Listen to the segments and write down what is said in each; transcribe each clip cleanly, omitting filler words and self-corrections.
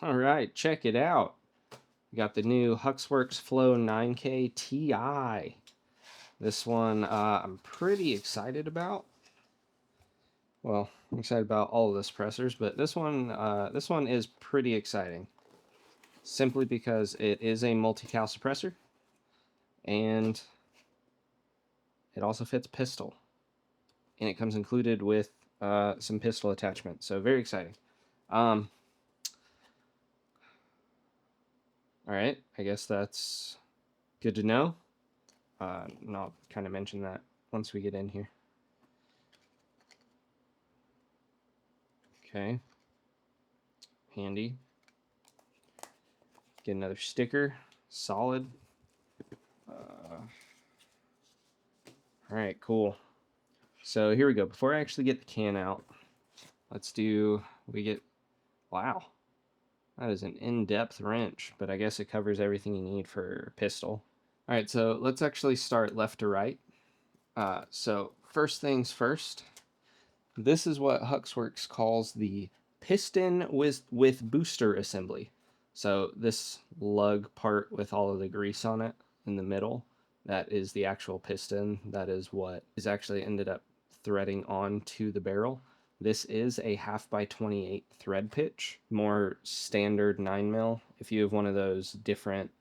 All right, check it out. We got the new Huxwrx Flow 9K Ti. This one I'm pretty excited about. Well, I'm excited about all of the suppressors, but this one is pretty exciting. Simply because it is a multi-cal suppressor, and it also fits pistol, and it comes included with some pistol attachment. So very exciting. All right, I guess that's good to know. And I'll kind of mention that once we get in here. Okay. Handy. Get another sticker. Solid. All right, cool. So here we go. Before I actually get the can out, wow. That is an in-depth wrench, but I guess it covers everything you need for pistol. All right, so let's actually start left to right. So first things first, this is what Huxwrx calls the piston with booster assembly. So this lug part with all of the grease on it in the middle, that is the actual piston. That is what is actually ended up threading onto the barrel. This is a 1/2 x 28 thread pitch, more standard 9mm. If you have one of those different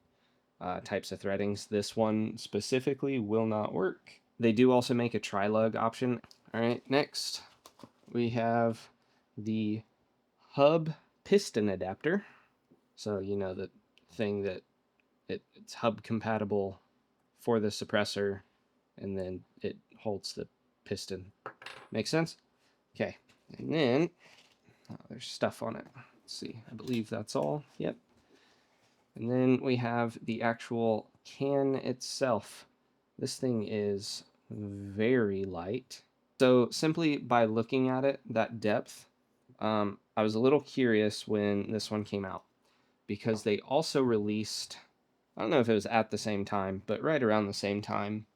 types of threadings, this one specifically will not work. They do also make a tri-lug option. All right, next we have the hub piston adapter. So you know, the thing that it's hub compatible for the suppressor, and then it holds the piston. Make sense? Okay, and then there's stuff on it. Let's see, I believe that's all. Yep. And then we have the actual can itself. This thing is very light. So simply by looking at it, that depth, I was a little curious when this one came out, because they also released, I don't know if it was at the same time, but right around the same time,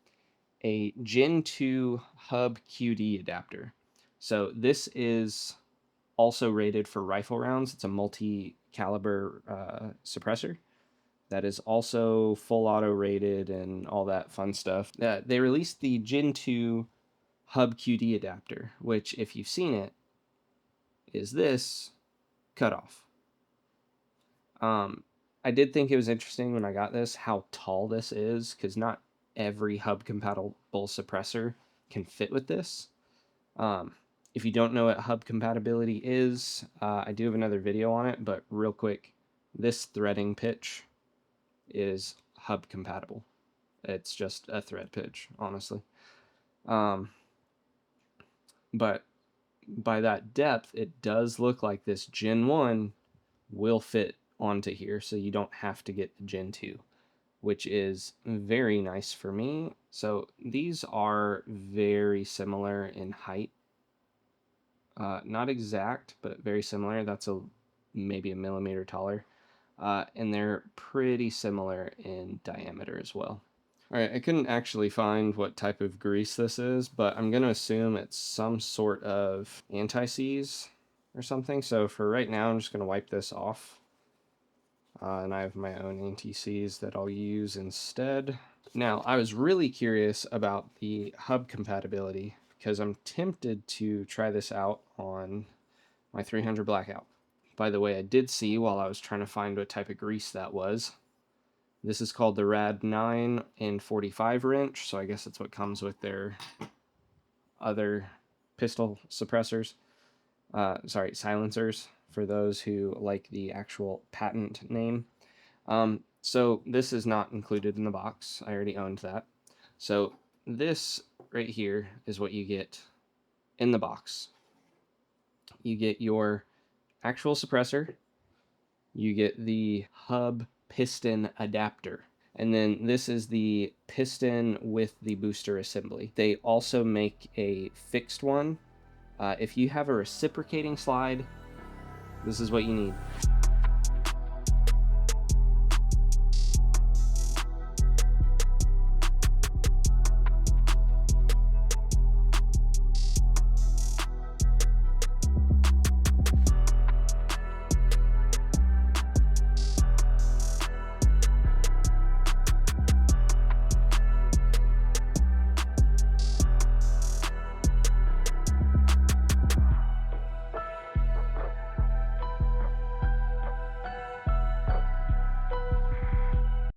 a Gen 2 hub QD adapter. So this is also rated for rifle rounds. It's a multi-caliber suppressor that is also full auto rated and all that fun stuff. They released the Gen 2 hub QD adapter, which, if you've seen it, is this cutoff. I did think it was interesting when I got this how tall this is, because not every hub compatible suppressor can fit with this. If you don't know what hub compatibility is, I do have another video on it, but real quick, this threading pitch is hub compatible. It's just a thread pitch, honestly. But by that depth, it does look like this Gen 1 will fit onto here, so you don't have to get the Gen 2, which is very nice for me. So these are very similar in height. Not exact, but very similar. That's maybe a millimeter taller. And they're pretty similar in diameter as well. All right, I couldn't actually find what type of grease this is, but I'm going to assume it's some sort of anti-seize or something. So for right now, I'm just going to wipe this off. And I have my own anti-seize that I'll use instead. Now, I was really curious about the hub compatibility because I'm tempted to try this out on my 300 Blackout. By the way, I did see while I was trying to find what type of grease that was. This is called the Rad 9 and 45 wrench, so I guess it's what comes with their other pistol suppressors. Sorry, silencers, for those who like the actual patent name. So this is not included in the box. I already owned that. So this right here is what you get in the box. You get your actual suppressor, you get the hub piston adapter, and then this is the piston with the booster assembly. They also make a fixed one. If you have a reciprocating slide, this is what you need.